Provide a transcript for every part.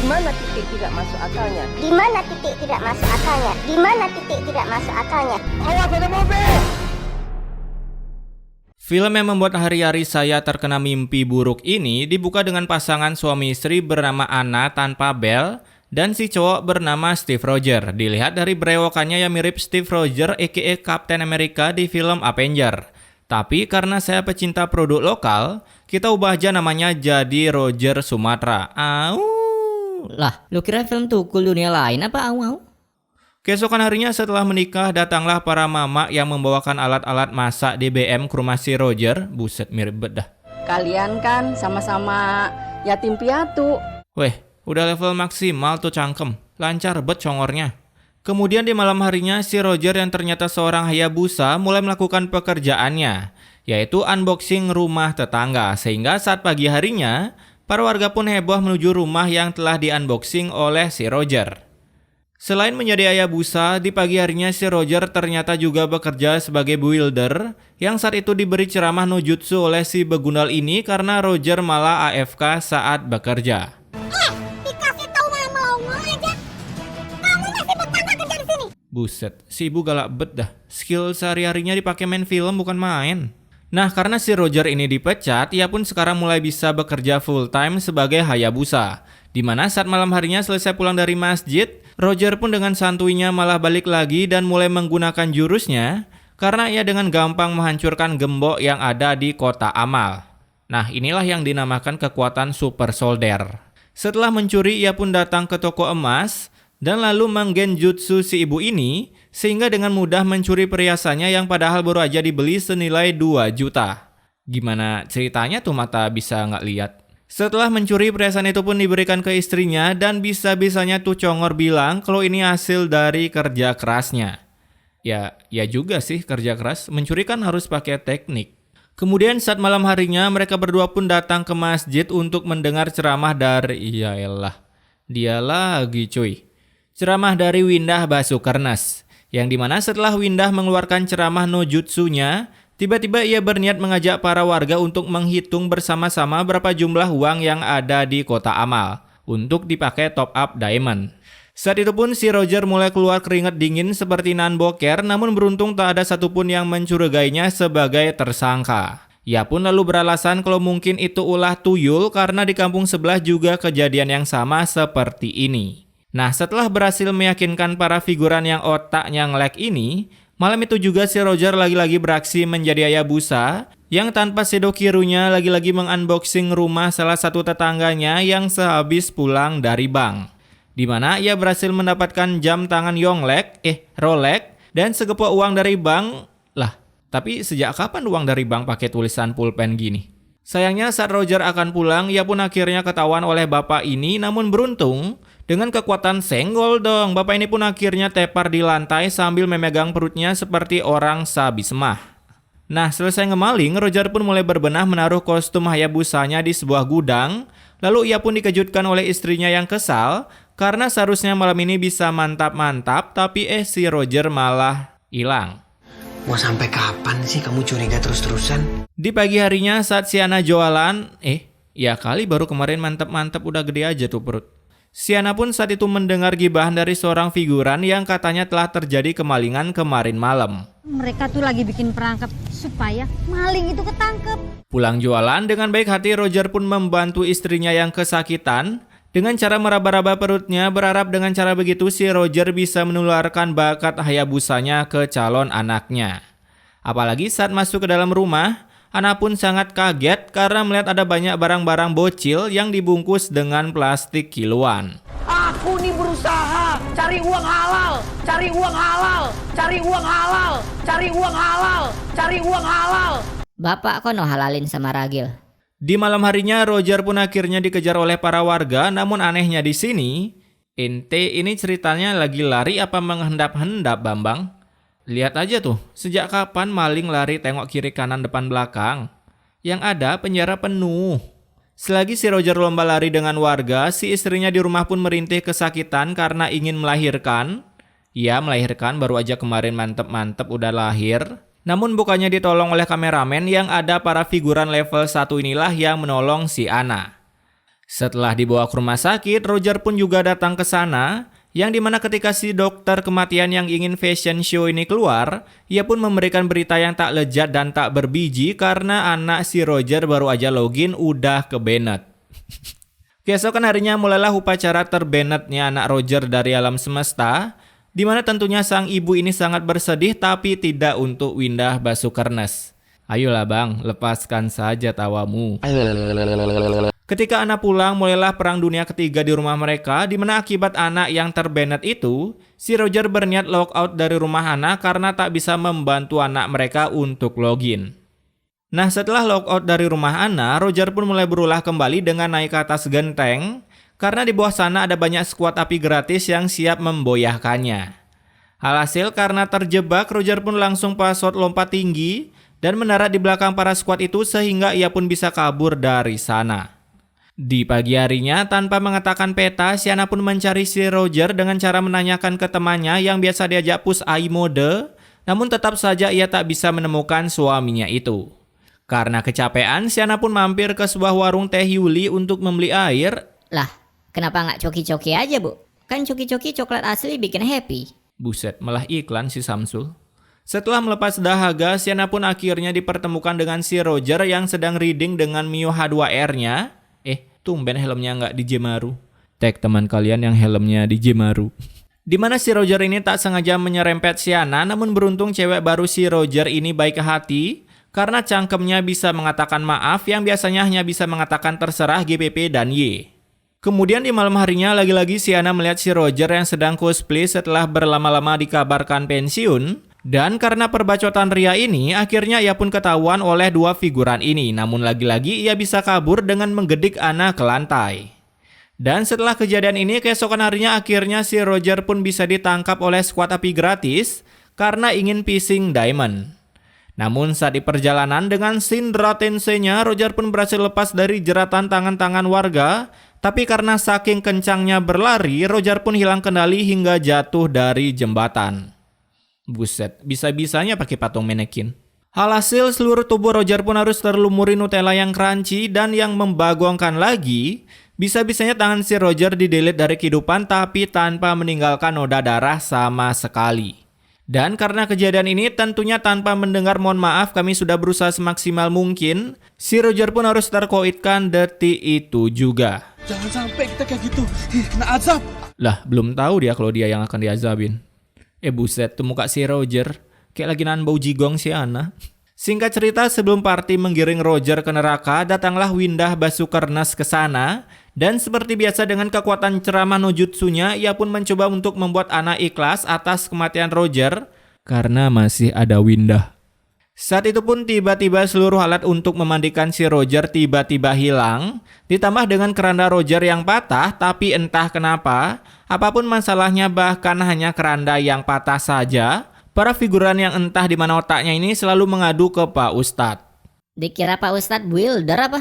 mana titik tidak masuk akalnya? Di mana titik tidak masuk akalnya? Di mana titik tidak masuk akalnya? Awas ada mobil! Film yang membuat hari-hari saya terkena mimpi buruk ini dibuka dengan pasangan suami istri bernama Anna tanpa Bell dan si cowok bernama Steve Rogers. Dilihat dari berewokannya yang mirip Steve Rogers aka Captain America di film Avenger. Tapi karena saya pecinta produk lokal, kita ubah aja namanya jadi Roger Sumatra. Au. Lah, lu kira film tukul dunia lain apa au? Keesokan harinya setelah menikah, datanglah para mama yang membawakan alat-alat masak DBM ke rumah si Roger. Buset, mirip bet dah. Kalian kan sama-sama yatim piatu. Weh, udah level maksimal tuh cangkem. Lancar bet congornya. Kemudian di malam harinya, si Roger yang ternyata seorang Hayabusa mulai melakukan pekerjaannya, yaitu unboxing rumah tetangga. Sehingga saat pagi harinya, para warga pun heboh menuju rumah yang telah di-unboxing oleh si Roger. Selain menjadi Hayabusa, di pagi harinya si Roger ternyata juga bekerja sebagai builder yang saat itu diberi ceramah no jutsu oleh si begundal ini karena Roger malah AFK saat bekerja. Dikasih tahu malah melongo aja. Kamu masih betah kerja di sini? Buset, si ibu galak bet dah. Skill sehari-harinya dipakai main film bukan main. Nah, karena si Roger ini dipecat, ia pun sekarang mulai bisa bekerja full time sebagai Hayabusa. Dimana saat malam harinya selesai pulang dari masjid, Roger pun dengan santuinya malah balik lagi dan mulai menggunakan jurusnya karena ia dengan gampang menghancurkan gembok yang ada di kota amal. Nah, inilah yang dinamakan kekuatan super soldier. Setelah mencuri, ia pun datang ke toko emas dan lalu menggenjutsu si ibu ini sehingga dengan mudah mencuri perhiasannya yang padahal baru aja dibeli senilai 2 juta. Gimana ceritanya tuh mata bisa nggak lihat? Setelah mencuri, perhiasan itu pun diberikan ke istrinya dan bisa-bisanya tuh congor bilang kalau ini hasil dari kerja kerasnya. Ya juga sih kerja keras, mencuri kan harus pakai teknik. Kemudian saat malam harinya mereka berdua pun datang ke masjid untuk mendengar ceramah dari... Yaelah, dia lagi cuy. Ceramah dari Windah Basukernas. Yang dimana setelah Windah mengeluarkan ceramah no jutsunya, tiba-tiba ia berniat mengajak para warga untuk menghitung bersama-sama berapa jumlah uang yang ada di kota amal untuk dipakai top up diamond. Saat itu pun si Roger mulai keluar keringat dingin seperti nan boker, namun beruntung tak ada satupun yang mencurigainya sebagai tersangka. Ia pun lalu beralasan kalau mungkin itu ulah tuyul karena di kampung sebelah juga kejadian yang sama seperti ini. Nah, setelah berhasil meyakinkan para figuran yang otaknya nge-lag ini, malam itu juga si Roger lagi-lagi beraksi menjadi Hayabusa yang tanpa sedokirunya lagi-lagi mengunboxing rumah salah satu tetangganya yang sehabis pulang dari bank. Di mana ia berhasil mendapatkan jam tangan Rolex dan segepok uang dari bank. Lah, tapi sejak kapan uang dari bank pakai tulisan pulpen gini? Sayangnya saat Roger akan pulang, ia pun akhirnya ketahuan oleh bapak ini, namun beruntung dengan kekuatan senggol dong. Bapak ini pun akhirnya tepar di lantai sambil memegang perutnya seperti orang sehabis emah. Nah, selesai ngemaling, Roger pun mulai berbenah menaruh kostum Hayabusanya di sebuah gudang. Lalu ia pun dikejutkan oleh istrinya yang kesal karena seharusnya malam ini bisa mantap-mantap, tapi si Roger malah hilang. Mau sampai kapan sih kamu curiga terus-terusan? Di pagi harinya saat si Ana jualan, ya kali baru kemarin mantap-mantap udah gede aja tuh perut. Si Ana pun saat itu mendengar gibahan dari seorang figuran yang katanya telah terjadi kemalingan kemarin malam. Mereka tuh lagi bikin perangkap supaya maling itu ketangkep. Pulang jualan dengan baik hati, Roger pun membantu istrinya yang kesakitan dengan cara meraba-raba perutnya, berharap dengan cara begitu si Roger bisa menularkan bakat Hayabusanya ke calon anaknya. Apalagi saat masuk ke dalam rumah, Ana pun sangat kaget karena melihat ada banyak barang-barang bocil yang dibungkus dengan plastik kiloan. Aku nih berusaha cari uang halal, cari uang halal, cari uang halal, cari uang halal, cari uang halal. Bapak kono halalin sama ragil. Di malam harinya Roger pun akhirnya dikejar oleh para warga, namun anehnya di sini, ente ini ceritanya lagi lari apa menghendap-hendap Bambang? Lihat aja tuh, sejak kapan maling lari tengok kiri kanan depan belakang? Yang ada penjara penuh. Selagi si Roger lomba lari dengan warga, si istrinya di rumah pun merintih kesakitan karena ingin melahirkan. Ia melahirkan baru aja kemarin mantep-mantep udah lahir. Namun bukannya ditolong oleh kameramen yang ada para figuran level 1 inilah yang menolong si Ana. Setelah dibawa ke rumah sakit, Roger pun juga datang ke sana, yang dimana ketika si dokter kematian yang ingin fashion show ini keluar, ia pun memberikan berita yang tak lezat dan tak berbiji karena anak si Roger baru aja login udah ke-banned. Keesokan harinya mulailah upacara ter-bannednya anak Roger dari alam semesta, di mana tentunya sang ibu ini sangat bersedih tapi tidak untuk Windah Basukernes. Ayolah bang, lepaskan saja tawamu. Ketika anak pulang, mulailah perang dunia ketiga di rumah mereka, di mana akibat anak yang ter-banned itu, si Roger berniat logout dari rumah anak karena tak bisa membantu anak mereka untuk login. Nah, setelah logout dari rumah anak, Roger pun mulai berulah kembali dengan naik ke atas genteng, karena di bawah sana ada banyak skuad api gratis yang siap memboyahkannya. Alhasil karena terjebak, Roger pun langsung password lompat tinggi dan mendarat di belakang para skuad itu sehingga ia pun bisa kabur dari sana. Di pagi harinya, tanpa mengetakan peta, Sienna pun mencari si Roger dengan cara menanyakan ke temannya yang biasa diajak push AI mode, namun tetap saja ia tak bisa menemukan suaminya itu. Karena kecapean, Sienna pun mampir ke sebuah warung teh Yuli untuk membeli air. Lah, kenapa nggak coki-coki aja, Bu? Kan coki-coki coklat asli bikin happy. Buset, malah iklan si Samsul. Setelah melepas dahaga, Sienna pun akhirnya dipertemukan dengan si Roger yang sedang reading dengan Mio H2R-nya. Tumben helmnya nggak di Jemaru. Tag teman kalian yang helmnya di Jemaru. Dimana si Roger ini tak sengaja menyerempet Sienna, namun beruntung cewek baru si Roger ini baik hati karena cangkemnya bisa mengatakan maaf yang biasanya hanya bisa mengatakan terserah GPP dan Y. Kemudian di malam harinya lagi-lagi Sienna melihat si Roger yang sedang cosplay setelah berlama-lama dikabarkan pensiun. Dan karena perbacotan ria ini, akhirnya ia pun ketahuan oleh dua figuran ini. Namun lagi-lagi ia bisa kabur dengan menggedik Anna ke lantai. Dan setelah kejadian ini, keesokan harinya akhirnya si Roger pun bisa ditangkap oleh skuad api gratis karena ingin phishing diamond. Namun saat di perjalanan dengan Sindra Tensei-nya, Roger pun berhasil lepas dari jeratan tangan-tangan warga. Tapi karena saking kencangnya berlari, Roger pun hilang kendali hingga jatuh dari jembatan. Buset, bisa-bisanya pakai patung manekin. Alhasil seluruh tubuh Roger pun harus terlumuri Nutella yang crunchy dan yang membagongkan lagi. Bisa-bisanya tangan si Roger di-delete dari kehidupan tapi tanpa meninggalkan noda darah sama sekali. Dan karena kejadian ini tentunya tanpa mendengar mohon maaf kami sudah berusaha semaksimal mungkin, si Roger pun harus terkoitkan detik itu juga. Jangan sampai kita kayak gitu, kena azab. Lah, belum tahu dia kalau dia yang akan diazabin. Buset, tuh muka si Roger kayak lagi nahan bau jigong si Anna. Singkat cerita, sebelum party menggiring Roger ke neraka, datanglah Windah Basukernes ke sana. Dan seperti biasa dengan kekuatan ceramah no jutsunya, ia pun mencoba untuk membuat Anna ikhlas atas kematian Roger karena masih ada Windah. Saat itu pun tiba-tiba seluruh alat untuk memandikan si Roger tiba-tiba hilang, ditambah dengan keranda Roger yang patah, tapi entah kenapa, apapun masalahnya bahkan hanya keranda yang patah saja, para figuran yang entah di mana otaknya ini selalu mengadu ke Pak Ustadz. Dikira Pak Ustadz builder apa?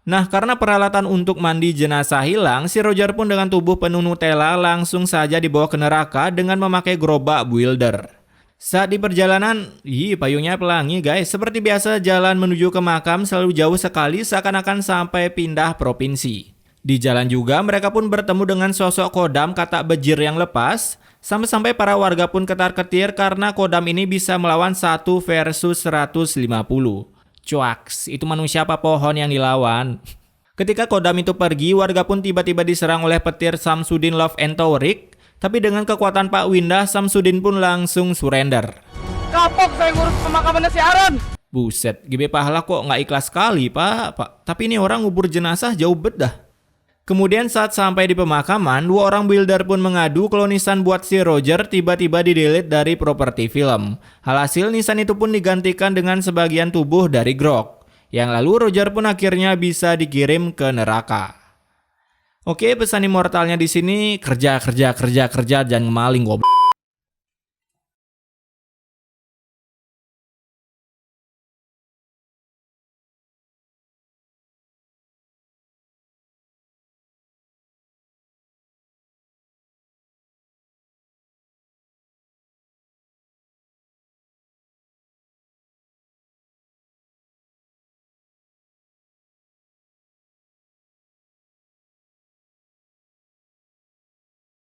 Nah, karena peralatan untuk mandi jenazah hilang, si Roger pun dengan tubuh penuh Nutella langsung saja dibawa ke neraka dengan memakai gerobak builder. Saat di perjalanan, payungnya pelangi guys. Seperti biasa jalan menuju ke makam selalu jauh sekali seakan-akan sampai pindah provinsi. Di jalan juga mereka pun bertemu dengan sosok Kodam katak bejir yang lepas. Sampai-sampai para warga pun ketar-ketir karena Kodam ini bisa melawan 1 versus 150. Cuaks, itu manusia apa pohon yang dilawan? Ketika Kodam itu pergi, warga pun tiba-tiba diserang oleh petir Samsudin Love and Taurik. Tapi dengan kekuatan Pak Windah, Samsudin pun langsung surrender. Kapok saya ngurus pemakamannya si Aaron. Buset, GB pahala kok nggak ikhlas sekali pak. Tapi ini orang ngubur jenazah jauh bet dah. Kemudian saat sampai di pemakaman, dua orang builder pun mengadu kalau nisan buat si Roger tiba-tiba di-delete dari properti film. Alhasil nisan itu pun digantikan dengan sebagian tubuh dari Grok. Yang lalu Roger pun akhirnya bisa dikirim ke neraka. Oke, pesan immortalnya di sini kerja jangan maling goblok.